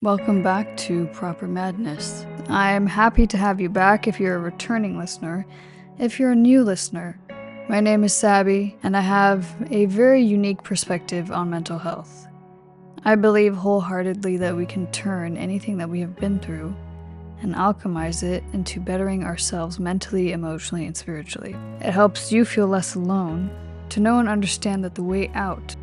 Welcome back to Proper Madness. I'm happy to have you back if you're a returning listener. If you're a new listener, my name is Sabby, and I have a very unique perspective on mental health. I believe wholeheartedly that we can turn anything that we have been through and alchemize it into bettering ourselves mentally, emotionally, and spiritually. It helps you feel less alone, to know and understand that the way out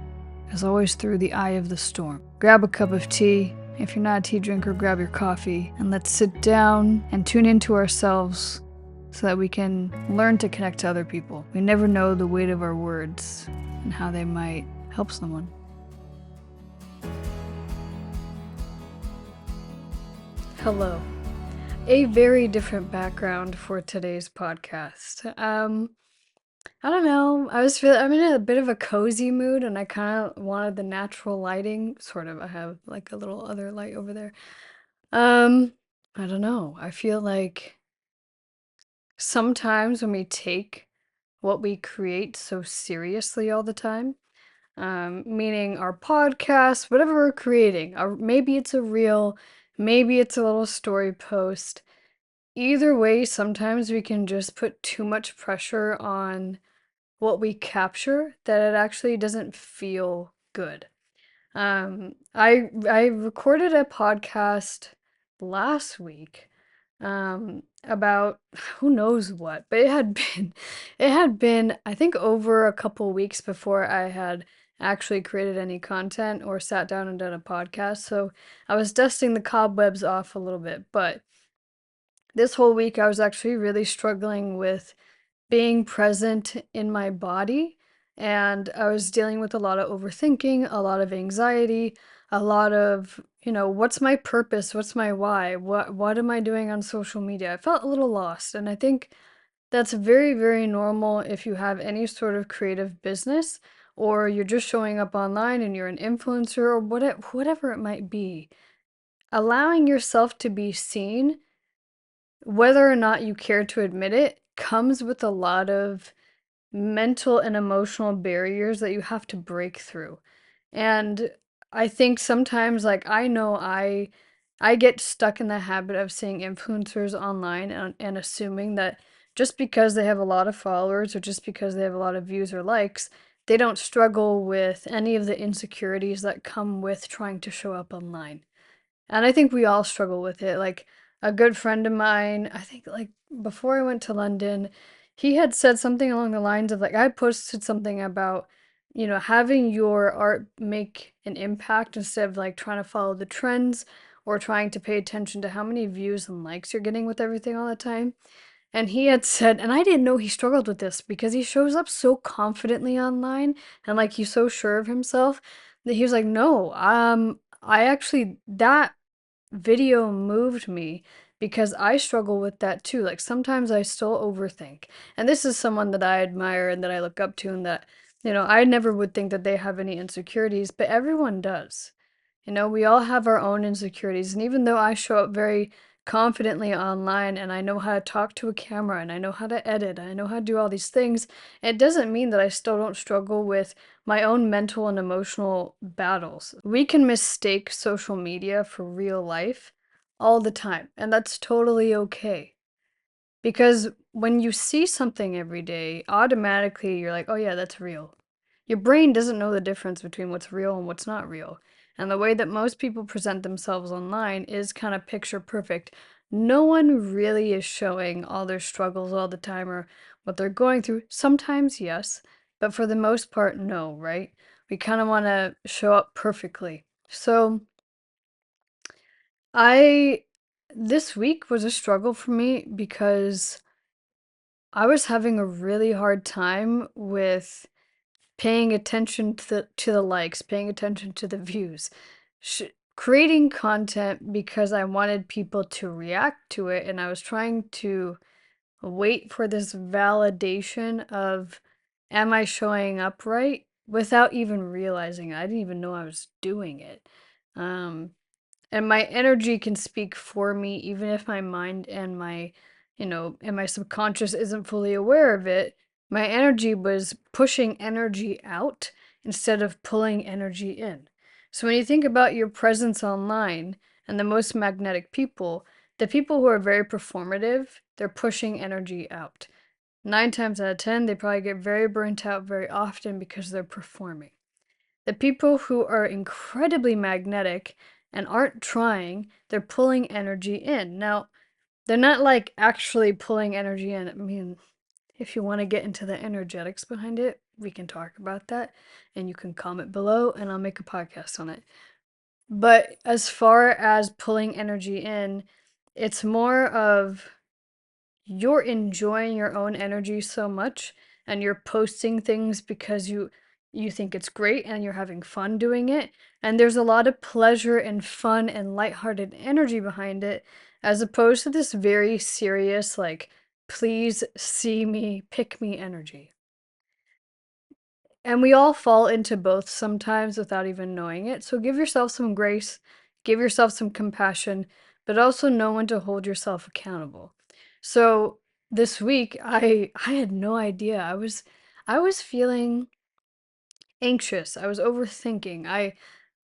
is always through the eye of the storm. Grab a cup of tea. If you're not a tea drinker, grab your coffee, and let's sit down and tune into ourselves so that we can learn to connect to other people. We never know the weight of our words and how they might help someone. Hello. A very different background for today's podcast. I don't know. I'm in a bit of a cozy mood and I kind of wanted the natural lighting. Sort of. I have like a little other light over there. Um, I don't know. I feel like sometimes when we take what we create so seriously all the time, meaning our podcast, whatever we're creating, maybe it's a reel, maybe it's a little story post. Either way, sometimes we can just put too much pressure on what we capture that it actually doesn't feel good. I recorded a podcast last week about who knows what, but it had been I think over a couple weeks before I had actually created any content or sat down and done a podcast. So I was dusting the cobwebs off a little bit, but this whole week I was actually really struggling with being present in my body, and I was dealing with a lot of overthinking, a lot of anxiety, a lot of, what's my purpose? What's my why? What am I doing on social media? I felt a little lost, and I think that's very, very normal if you have any sort of creative business or you're just showing up online and you're an influencer or whatever it might be. Allowing yourself to be seen, whether or not you care to admit it, comes with a lot of mental and emotional barriers that you have to break through. And I think sometimes, like, I know I get stuck in the habit of seeing influencers online and assuming that just because they have a lot of followers or just because they have a lot of views or likes, they don't struggle with any of the insecurities that come with trying to show up online. And I think we all struggle with it. Like a good friend of mine, I think like before I went to London, he had said something along the lines of like I posted something about, having your art make an impact instead of like trying to follow the trends or trying to pay attention to how many views and likes you're getting with everything all the time. And he had said, and I didn't know he struggled with this because he shows up so confidently online and like he's so sure of himself that he was like, no, I actually that video moved me because I struggle with that too. Like sometimes I still overthink. And this is someone that I admire and that I look up to and that, I never would think that they have any insecurities, but everyone does. We all have our own insecurities. And even though I show up very confidently online and I know how to talk to a camera and I know how to edit, I know how to do all these things, it doesn't mean that I still don't struggle with my own mental and emotional battles. We can mistake social media for real life all the time, and that's totally okay. Because when you see something every day, automatically you're like, oh yeah, that's real. Your brain doesn't know the difference between what's real and what's not real. And the way that most people present themselves online is kind of picture perfect. No one really is showing all their struggles all the time or what they're going through. Sometimes, yes, but for the most part, no, right? We kind of want to show up perfectly. So, I, this week was a struggle for me because I was having a really hard time with paying attention to the likes, paying attention to the views, sh creating content because I wanted people to react to it, and I was trying to wait for this validation of, am I showing up right? Without even realizing it. I didn't even know I was doing it. Um, and my energy can speak for me even if my mind and my subconscious isn't fully aware of it. My energy was pushing energy out instead of pulling energy in. So when you think about your presence online and the most magnetic people, the people who are very performative, they're pushing energy out. 9 times out of 10, they probably get very burnt out very often because they're performing. The people who are incredibly magnetic and aren't trying, they're pulling energy in. Now, they're not like actually pulling energy in. I mean, if you want to get into the energetics behind it, we can talk about that and you can comment below and I'll make a podcast on it. But as far as pulling energy in, it's more of you're enjoying your own energy so much and you're posting things because you think it's great and you're having fun doing it, and there's a lot of pleasure and fun and lighthearted energy behind it, as opposed to this very serious like please see me pick me energy. And we all fall into both sometimes without even knowing it. So give yourself some grace, give yourself some compassion, but also know when to hold yourself accountable. So this week I had no idea. I was feeling anxious. I was overthinking. I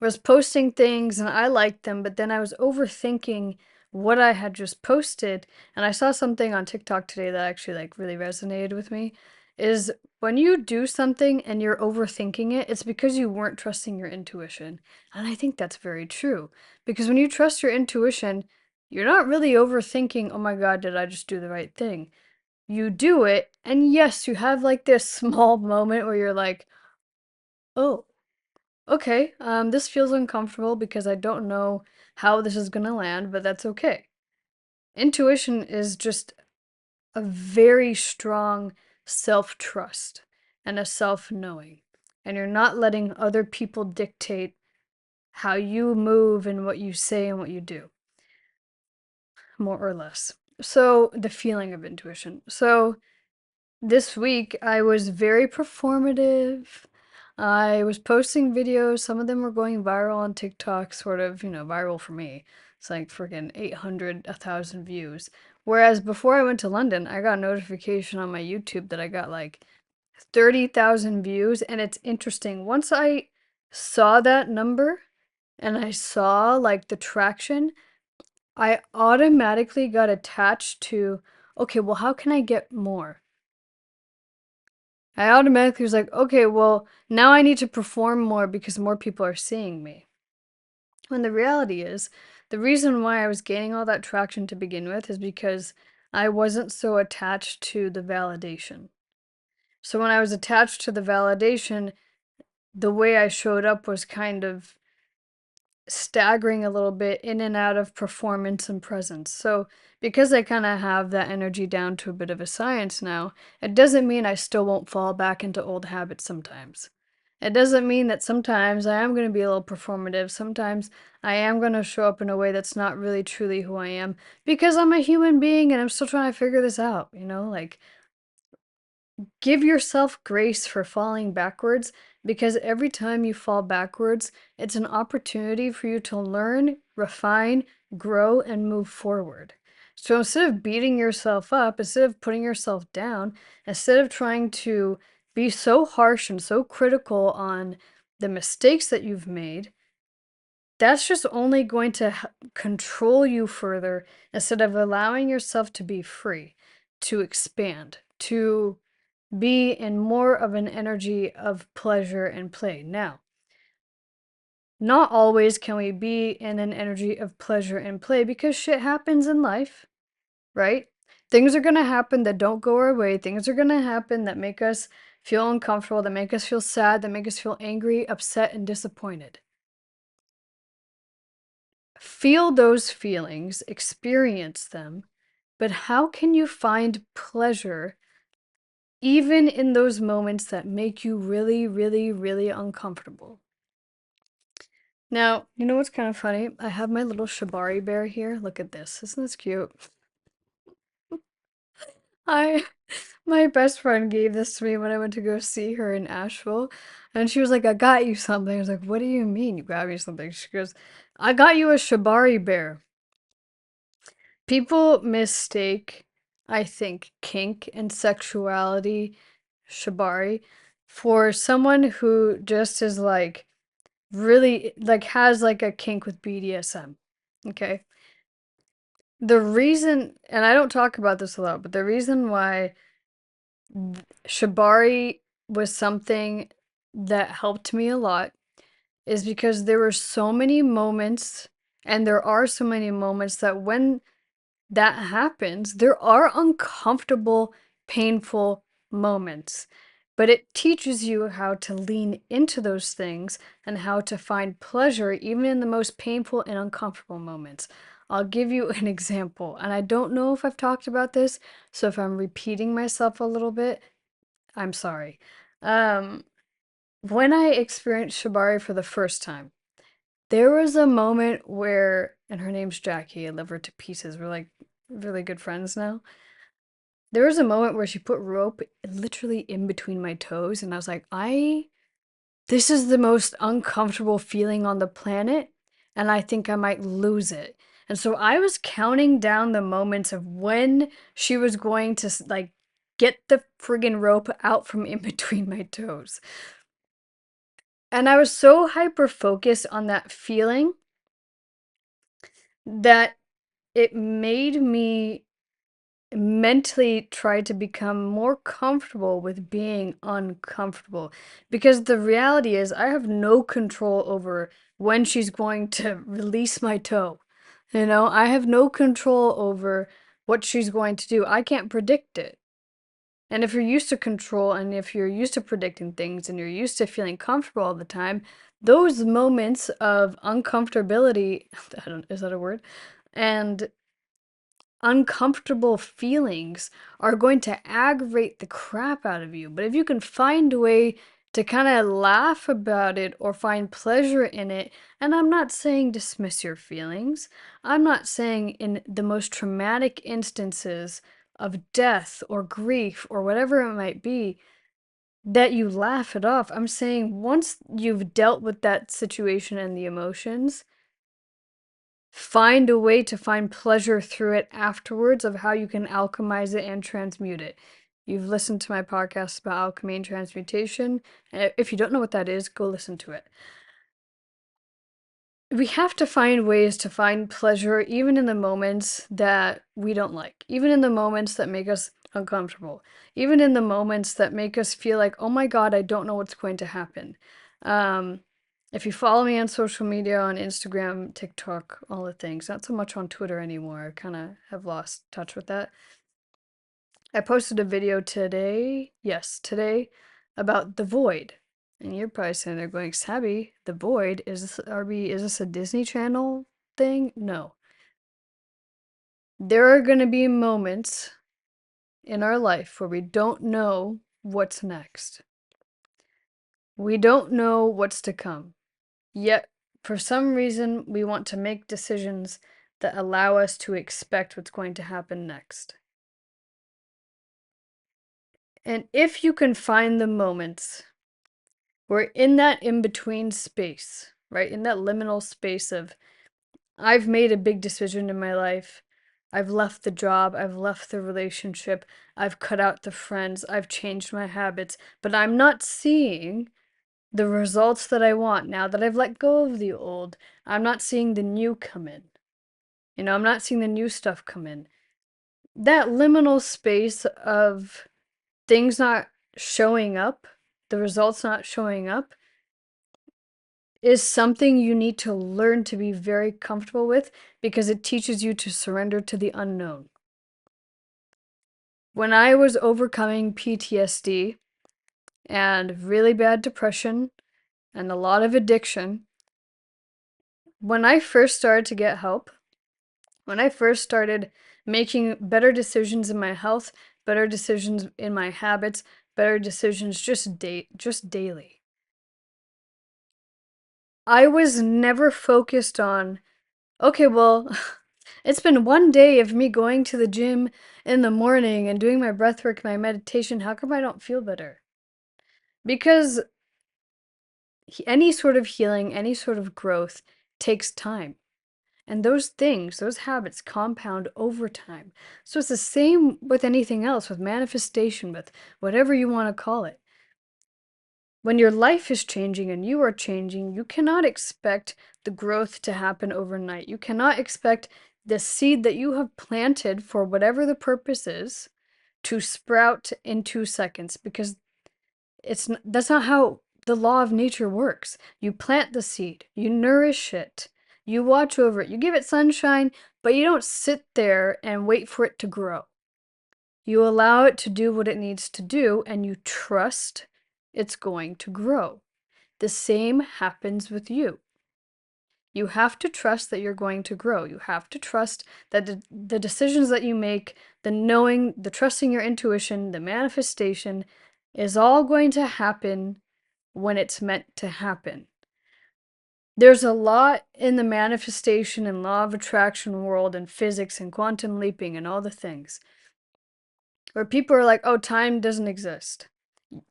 was posting things and I liked them, but then I was overthinking what I had just posted. And I saw something on TikTok today that actually like really resonated with me. Is when you do something and you're overthinking it, it's because you weren't trusting your intuition. And I think that's very true. Because when you trust your intuition, you're not really overthinking, oh my God, did I just do the right thing? You do it, and yes, you have like this small moment where you're like, oh, okay, this feels uncomfortable because I don't know how this is gonna land, but that's okay. Intuition is just a very strong self-trust and a self-knowing, and you're not letting other people dictate how you move and what you say and what you do, more or less. So, the feeling of intuition. So, this week, I was very performative. I was posting videos. Some of them were going viral on TikTok, sort of, viral for me. It's like freaking 800, 1,000 views. Whereas before I went to London, I got a notification on my YouTube that I got like 30,000 views. And it's interesting. Once I saw that number and I saw like the traction, I automatically got attached to, okay, well, how can I get more? I automatically was like, okay, well, now I need to perform more because more people are seeing me. When the reality is, the reason why I was gaining all that traction to begin with is because I wasn't so attached to the validation. So when I was attached to the validation, the way I showed up was kind of staggering a little bit in and out of performance and presence. So, because I kind of have that energy down to a bit of a science now, it doesn't mean I still won't fall back into old habits sometimes. It doesn't mean that sometimes I am going to be a little performative. Sometimes I am going to show up in a way that's not really truly who I am because I'm a human being and I'm still trying to figure this out, like give yourself grace for falling backwards because every time you fall backwards, it's an opportunity for you to learn, refine, grow, and move forward. So instead of beating yourself up, instead of putting yourself down, instead of trying to be so harsh and so critical on the mistakes that you've made, that's just only going to control you further instead of allowing yourself to be free, to expand, to be in more of an energy of pleasure and play. Now, not always can we be in an energy of pleasure and play because shit happens in life, right? Things are going to happen that don't go our way. Things are going to happen that make us feel uncomfortable, that make us feel sad, that make us feel angry, upset, and disappointed. Feel those feelings, experience them, but how can you find pleasure even in those moments that make you really, really, really uncomfortable? Now, you know what's kind of funny? I have my little Shibari bear here. Look at this. Isn't this cute? I My best friend gave this to me when I went to go see her in Asheville, and she was like, "I got you something." I was like, "What do you mean you got me something?" She goes, "I got you a Shibari bear." People mistake, I think, kink and sexuality, Shibari, for someone who just is like really like has like a kink with BDSM. Okay. The reason, and I don't talk about this a lot, but the reason why Shibari was something that helped me a lot is because there were so many moments, and there are so many moments that when that happens, there are uncomfortable, painful moments. But it teaches you how to lean into those things and how to find pleasure even in the most painful and uncomfortable moments. I'll give you an example, and I don't know if I've talked about this, so if I'm repeating myself a little bit, I'm sorry. Um, when I experienced Shibari for the first time, there was a moment where, and her name's Jackie, I love her to pieces. We're like really good friends now. There was a moment where she put rope literally in between my toes, and I was like, this is the most uncomfortable feeling on the planet, and I think I might lose it. And so I was counting down the moments of when she was going to like get the friggin' rope out from in between my toes. And I was so hyper focused on that feeling that it made me mentally try to become more comfortable with being uncomfortable, because the reality is I have no control over when she's going to release my toe. I have no control over what she's going to do. I can't predict it. And if you're used to control and if you're used to predicting things and you're used to feeling comfortable all the time, those moments of uncomfortability, is that a word? And uncomfortable feelings are going to aggravate the crap out of you. But if you can find a way to kind of laugh about it or find pleasure in it, and I'm not saying dismiss your feelings, I'm not saying in the most traumatic instances of death or grief or whatever it might be, that you laugh it off. I'm saying once you've dealt with that situation and the emotions, find a way to find pleasure through it afterwards of how you can alchemize it and transmute it. You've listened to my podcast about alchemy and transmutation. If you don't know what that is, go listen to it. We have to find ways to find pleasure even in the moments that we don't like, even in the moments that make us uncomfortable, even in the moments that make us feel like, oh my God, I don't know what's going to happen. Um, if you follow me on social media, on Instagram, TikTok, all the things, not so much on Twitter anymore, I kind of have lost touch with that. I posted a video today, yes, today, about The Void. And you're probably sitting there going, Sabby, The Void, is this a Disney Channel thing? No. There are going to be moments in our life where we don't know what's next. We don't know what's to come. Yet, for some reason, we want to make decisions that allow us to expect what's going to happen next. And if you can find the moments where in that in-between space, right, in that liminal space of, I've made a big decision in my life, I've left the job, I've left the relationship, I've cut out the friends, I've changed my habits, but I'm not seeing the results that I want now that I've let go of the old. I'm not seeing the new come in. I'm not seeing the new stuff come in. That liminal space of things not showing up, the results not showing up, is something you need to learn to be very comfortable with because it teaches you to surrender to the unknown. When I was overcoming PTSD and really bad depression and a lot of addiction, when I first started to get help, when I first started making better decisions in my health, better decisions in my habits, better decisions just daily, I was never focused on, okay, well, it's been one day of me going to the gym in the morning and doing my breath work, my meditation. How come I don't feel better? Because any sort of healing, any sort of growth takes time. And those things, those habits compound over time. So it's the same with anything else, with manifestation, with whatever you want to call it. When your life is changing and you are changing, you cannot expect the growth to happen overnight. You cannot expect the seed that you have planted for whatever the purpose is to sprout in 2 seconds, because that's not how the law of nature works. You plant the seed, you nourish it, you watch over it, you give it sunshine, but you don't sit there and wait for it to grow. You allow it to do what it needs to do, and you trust it's going to grow. The same happens with you. You have to trust that you're going to grow. You have to trust that the decisions that you make, the knowing, the trusting your intuition, the manifestation is all going to happen when it's meant to happen. There's a lot in the manifestation and law of attraction world and physics and quantum leaping and all the things where people are like, oh, time doesn't exist.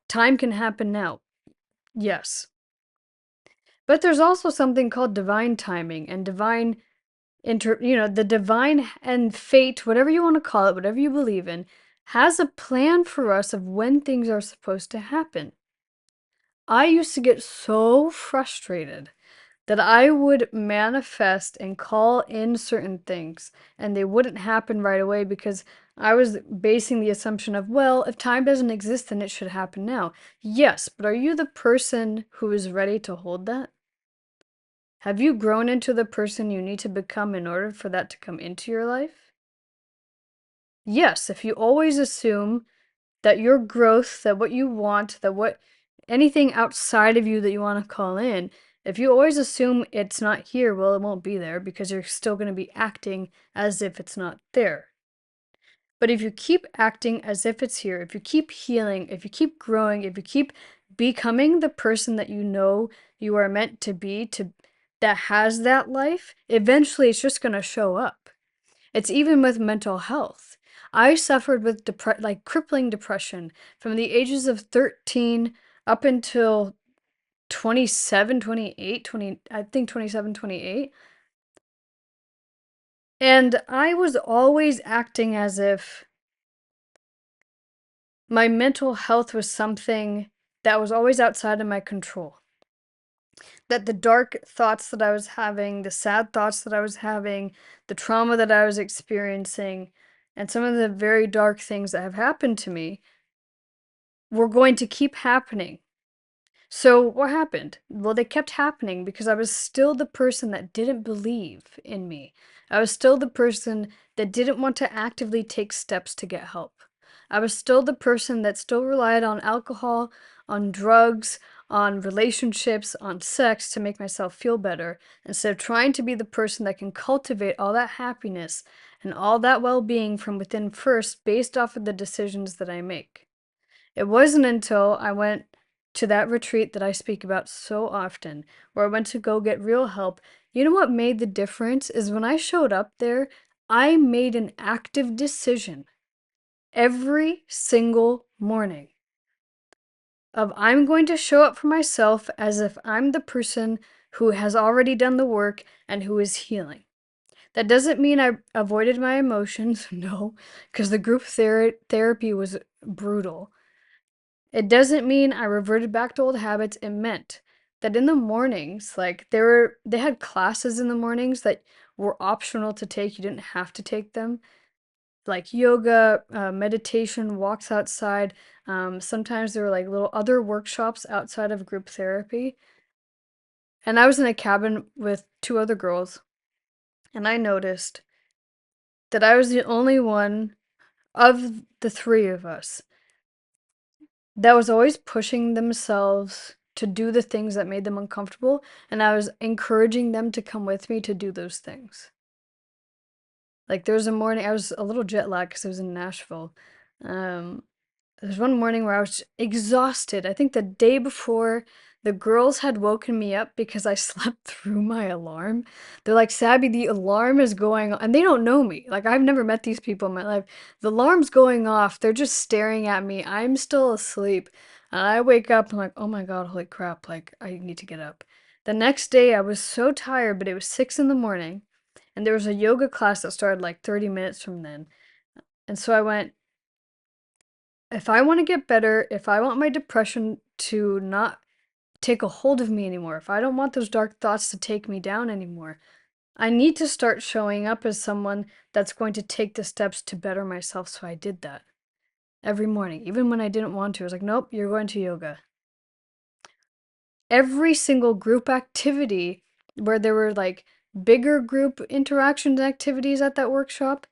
Time can happen now. Yes. But there's also something called divine timing and divine the divine and fate, whatever you want to call it, whatever you believe in, has a plan for us of when things are supposed to happen. I used to get so frustrated that I would manifest and call in certain things and they wouldn't happen right away because I was basing the assumption of, well, if time doesn't exist, then it should happen now. Yes, but are you the person who is ready to hold that? Have you grown into the person you need to become in order for that to come into your life? Yes, if you always assume that your growth, that what you want, anything outside of you that you want to call in, if you always assume it's not here, well, it won't be there because you're still going to be acting as if it's not there. But if you keep acting as if it's here, if you keep healing, if you keep growing, if you keep becoming the person that you know you are meant to be, that has that life, eventually it's just going to show up. It's even with mental health. I suffered with crippling depression from the ages of 13 up until 27, 28, 20, I think 27, 28. And I was always acting as if my mental health was something that was always outside of my control. That the dark thoughts that I was having, the sad thoughts that I was having, the trauma that I was experiencing, and some of the very dark things that have happened to me were going to keep happening. So what happened? Well, they kept happening because I was still the person that didn't believe in me. I was still the person that didn't want to actively take steps to get help. I was still the person that still relied on alcohol, on drugs, on relationships, on sex to make myself feel better, instead of trying to be the person that can cultivate all that happiness and all that well-being from within first based off of the decisions that I make. It wasn't until I went to that retreat that I speak about so often, where I went to go get real help. You know what made the difference is when I showed up there, I made an active decision every single morning of I'm going to show up for myself as if I'm the person who has already done the work and who is healing. That doesn't mean I avoided my emotions, no, because the group therapy was brutal. It doesn't mean I reverted back to old habits. It meant that in the mornings, like they had classes in the mornings that were optional to take. You didn't have to take them, like yoga, meditation, walks outside. Sometimes there were like little other workshops outside of group therapy. And I was in a cabin with two other girls, and I noticed that I was the only one of the three of us that was always pushing themselves to do the things that made them uncomfortable, and I was encouraging them to come with me to do those things. Like, there was a morning I was a little jet lagged because I was in Nashville. Um, There's one morning where I was exhausted. I think the day before, the girls had woken me up because I slept through my alarm. They're like, Sabby, the alarm is going on. And they don't know me. Like, I've never met these people in my life. The alarm's going off. They're just staring at me. I'm still asleep. And I wake up, I'm like, oh my God, holy crap. Like, I need to get up. The next day, I was so tired, but it was 6 in the morning. And there was a yoga class that started like 30 minutes from then. And so I went, if I want to get better, if I want my depression to not take a hold of me anymore, if I don't want those dark thoughts to take me down anymore, I need to start showing up as someone that's going to take the steps to better myself. So I did that every morning, even when I didn't want to. I was like, nope, you're going to yoga. Every single group activity where there were like bigger group interactions and activities at that workshop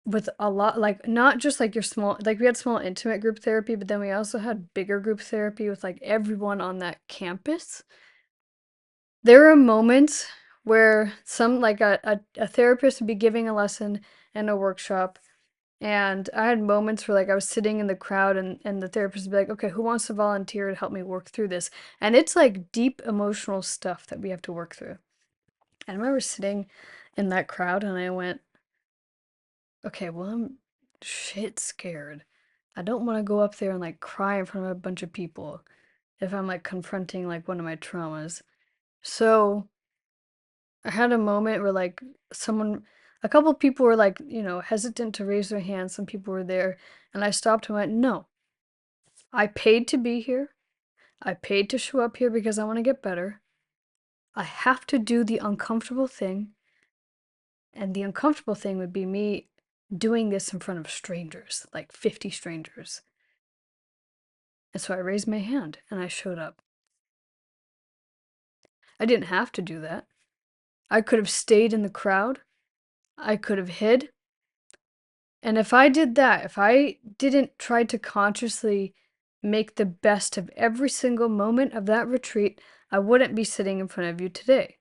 with a lot, like not just like your small, like we had small intimate group therapy, but then we also had bigger group therapy with like everyone on that campus. There were moments where some like a therapist would be giving a lesson and a workshop, and I had moments where like I was sitting in the crowd and the therapist would be like, okay, who wants to volunteer to help me work through this? And it's like deep emotional stuff that we have to work through. And I remember sitting in that crowd and I went, okay, well, I'm shit scared. I don't want to go up there and like cry in front of a bunch of people if I'm like confronting like one of my traumas. So I had a moment where like a couple people were like, hesitant to raise their hands. Some people were there, and I stopped and went, no, I paid to be here. I paid to show up here because I want to get better. I have to do the uncomfortable thing, and the uncomfortable thing would be me doing this in front of strangers, like 50 strangers. And so I raised my hand and I showed up. I didn't have to do that. I could have stayed in the crowd. I could have hid. And if I did that, if I didn't try to consciously make the best of every single moment of that retreat, I wouldn't be sitting in front of you today.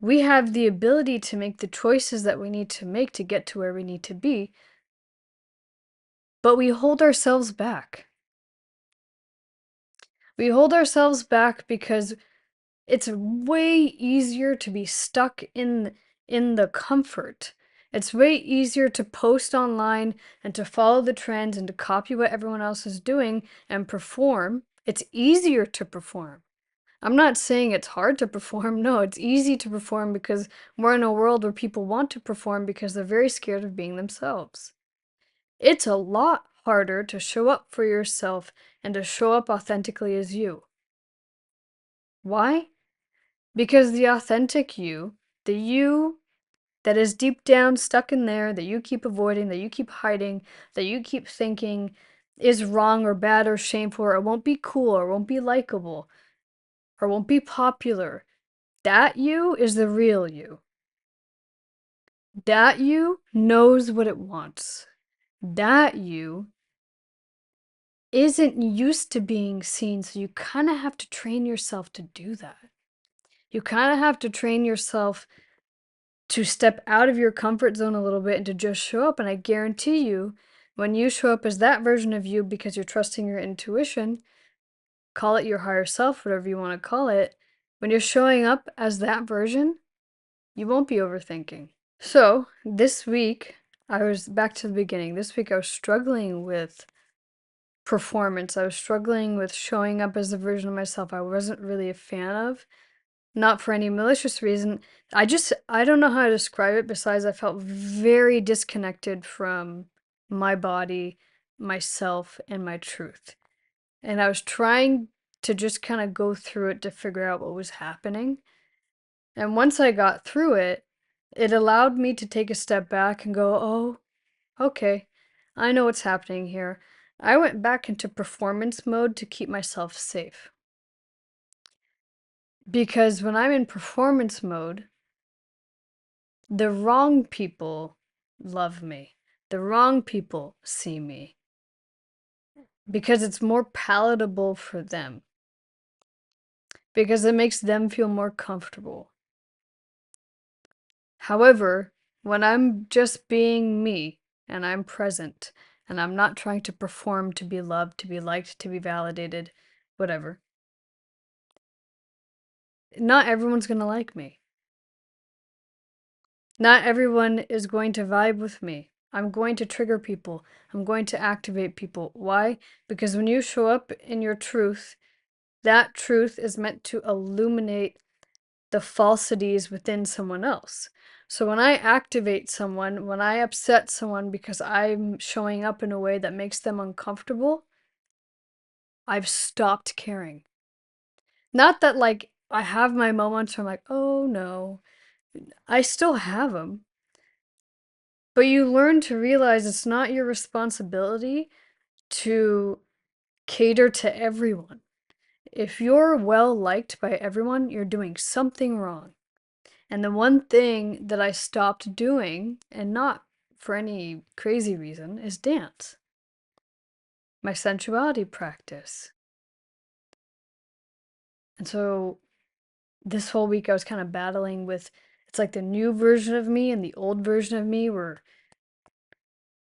We have the ability to make the choices that we need to make to get to where we need to be, but we hold ourselves back. We hold ourselves back because it's way easier to be stuck in the comfort. It's way easier to post online and to follow the trends and to copy what everyone else is doing and perform. It's easier to perform. I'm not saying it's hard to perform. No, it's easy to perform because we're in a world where people want to perform because they're very scared of being themselves. It's a lot harder to show up for yourself and to show up authentically as you. Why? Because the authentic you, the you that is deep down stuck in there, that you keep avoiding, that you keep hiding, that you keep thinking is wrong or bad or shameful or won't be cool or won't be likable or won't be popular, that you is the real you. That you knows what it wants. That you isn't used to being seen, so you kind of have to train yourself to do that. You kind of have to train yourself to step out of your comfort zone a little bit and to just show up. And I guarantee you, when you show up as that version of you because you're trusting your intuition, call it your higher self, whatever you want to call it, when you're showing up as that version, you won't be overthinking. So this week, I was back to the beginning. This week, I was struggling with performance. I was struggling with showing up as the version of myself I wasn't really a fan of. Not for any malicious reason. I don't know how to describe it besides I felt very disconnected from my body, myself, and my truth. And I was trying to just kind of go through it to figure out what was happening. And once I got through it, it allowed me to take a step back and go, oh, okay, I know what's happening here. I went back into performance mode to keep myself safe. Because when I'm in performance mode, the wrong people love me. The wrong people see me. Because it's more palatable for them. Because it makes them feel more comfortable. However, when I'm just being me and I'm present and I'm not trying to perform to be loved, to be liked, to be validated, whatever, not everyone's going to like me. Not everyone is going to vibe with me. I'm going to trigger people. I'm going to activate people. Why? Because when you show up in your truth, that truth is meant to illuminate the falsities within someone else. So when I activate someone, when I upset someone because I'm showing up in a way that makes them uncomfortable, I've stopped caring. Not that, like, I have my moments where I'm like, "Oh, no." I still have them, but you learn to realize it's not your responsibility to cater to everyone. If you're well liked by everyone, you're doing something wrong. And the one thing that I stopped doing, and not for any crazy reason, is dance. My sensuality practice. And so this whole week I was kind of battling with it's like the new version of me and the old version of me were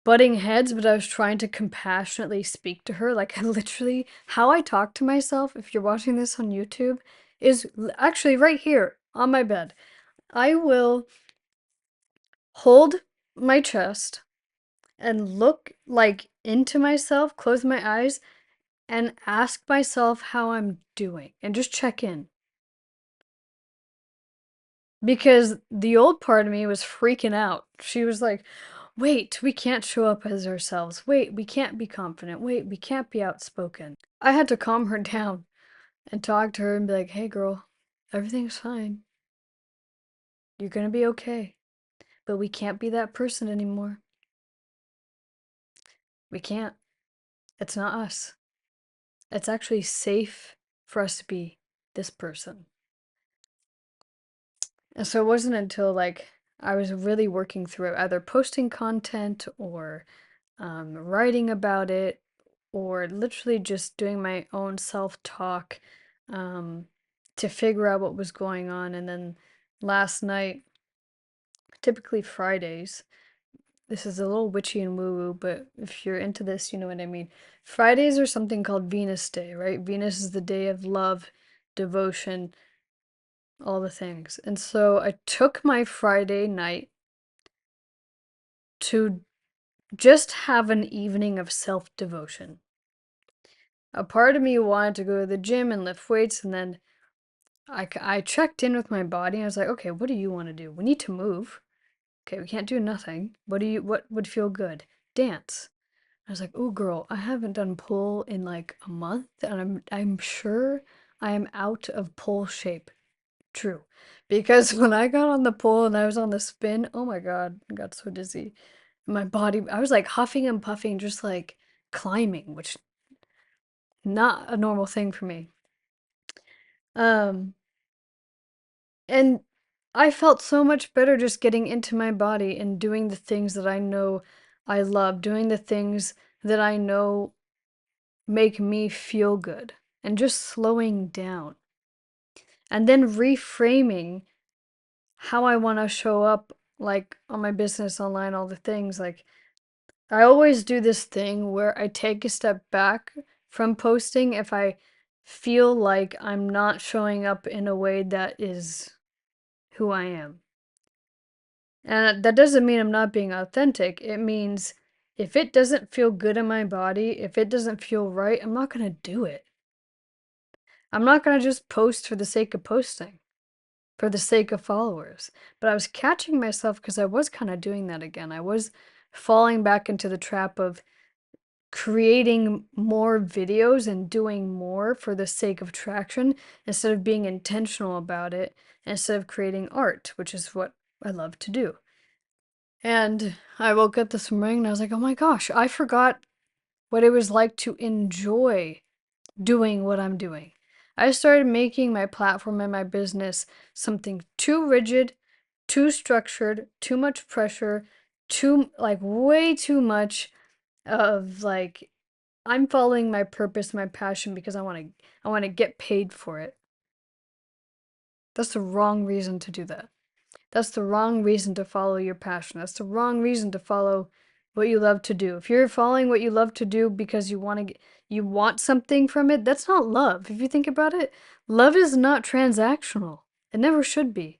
butting heads, but I was trying to compassionately speak to her. Like, I literally, how I talk to myself, if you're watching this on YouTube, is actually right here on my bed. I will hold my chest and look like into myself, close my eyes, and ask myself how I'm doing and just check in. Because the old part of me was freaking out. She was like, wait, we can't show up as ourselves. Wait, we can't be confident. Wait, we can't be outspoken. I had to calm her down and talk to her and be like, hey, girl, everything's fine. You're gonna be okay. But we can't be that person anymore. We can't. It's not us. It's actually safe for us to be this person. And so it wasn't until like I was really working through it, either posting content or writing about it, or literally just doing my own self talk to figure out what was going on. And then last night, typically Fridays, this is a little witchy and woo woo, but if you're into this, you know what I mean. Fridays are something called Venus Day, right? Venus is the day of love, devotion, all the things. And so I took my Friday night to just have an evening of self devotion. A part of me wanted to go to the gym and lift weights, and then I checked in with my body. And I was like, okay, what do you want to do? We need to move. Okay, we can't do nothing. What would feel good? Dance. I was like, oh girl, I haven't done pole in like a month, and I'm sure I am out of pole shape. True. Because when I got on the pole and I was on the spin, oh my God, I got so dizzy. My body, I was like huffing and puffing, just like climbing, which not a normal thing for me. Um, and I felt so much better just getting into my body and doing the things that I know I love, doing the things that I know make me feel good, and just slowing down. And then reframing how I want to show up, like on my business, online, all the things. Like, I always do this thing where I take a step back from posting if I feel like I'm not showing up in a way that is who I am. And that doesn't mean I'm not being authentic. It means if it doesn't feel good in my body, if it doesn't feel right, I'm not going to do it. I'm not going to just post for the sake of posting, for the sake of followers. But I was catching myself because I was kind of doing that again. I was falling back into the trap of creating more videos and doing more for the sake of traction instead of being intentional about it, instead of creating art, which is what I love to do. And I woke up this morning and I was like, oh my gosh, I forgot what it was like to enjoy doing what I'm doing. I started making my platform and my business something too rigid, too structured, too much pressure, too, like, way too much of like, I'm following my purpose, my passion because I want to get paid for it. That's the wrong reason to do that. That's the wrong reason to follow your passion. That's the wrong reason to follow what you love to do. If you're following what you love to do because you want something from it, that's not love. If you think about it, love is not transactional. It never should be.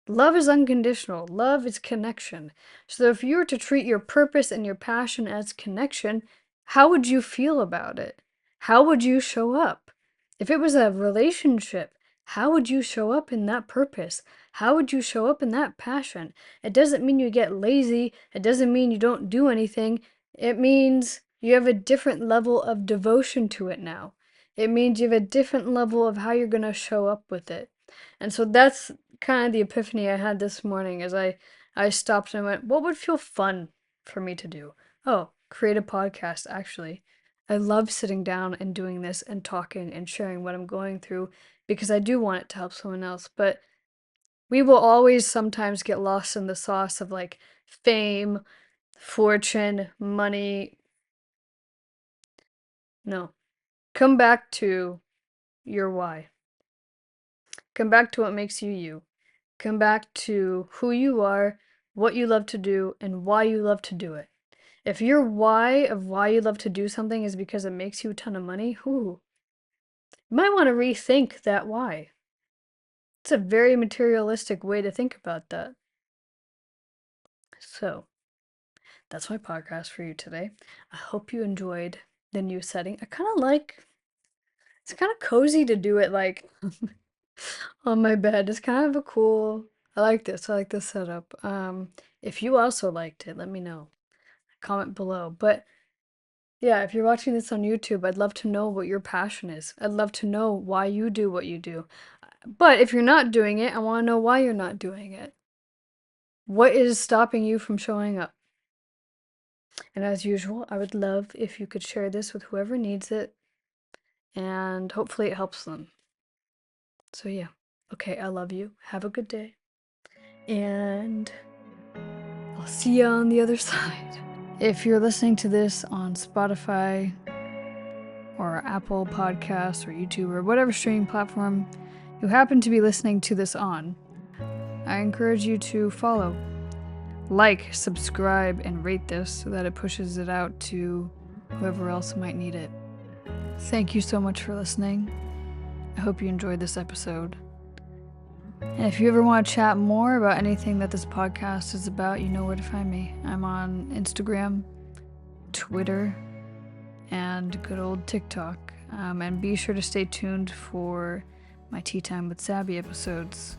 Love is unconditional. Love is connection. So if you were to treat your purpose and your passion as connection, how would you feel about it? How would you show up? If it was a relationship, how would you show up in that purpose? How would you show up in that passion? It doesn't mean you get lazy. It doesn't mean you don't do anything. It means you have a different level of devotion to it now. It means you have a different level of how you're going to show up with it. And so that's kind of the epiphany I had this morning as I stopped and went, what would feel fun for me to do? Oh, create a podcast, actually. I love sitting down and doing this and talking and sharing what I'm going through because I do want it to help someone else. But we will always sometimes get lost in the sauce of like fame, fortune, money. No. Come back to your why. Come back to what makes you you. Come back to who you are, what you love to do, and why you love to do it. If your why of why you love to do something is because it makes you a ton of money, you might want to rethink that why. It's a very materialistic way to think about that. So, that's my podcast for you today. I hope you enjoyed the new setting. It's kind of cozy to do it like on my bed. It's kind of a cool, I like this. I like this setup. If you also liked it, let me know. Comment below. But yeah, if you're watching this on YouTube, I'd love to know what your passion is. I'd love to know why you do what you do. But if you're not doing it, I want to know why you're not doing it. What is stopping you from showing up? And as usual, I would love if you could share this with whoever needs it, and hopefully it helps them. So yeah. Okay, I love you. Have a good day. And I'll see you on the other side. If you're listening to this on Spotify or Apple Podcasts or YouTube or whatever streaming platform you happen to be listening to this on, I encourage you to follow, like, subscribe, and rate this so that it pushes it out to whoever else might need it. Thank you so much for listening. I hope you enjoyed this episode. And if you ever want to chat more about anything that this podcast is about, you know where to find me. I'm on Instagram, Twitter, and good old TikTok. And be sure to stay tuned for my Tea Time with Sabby episodes.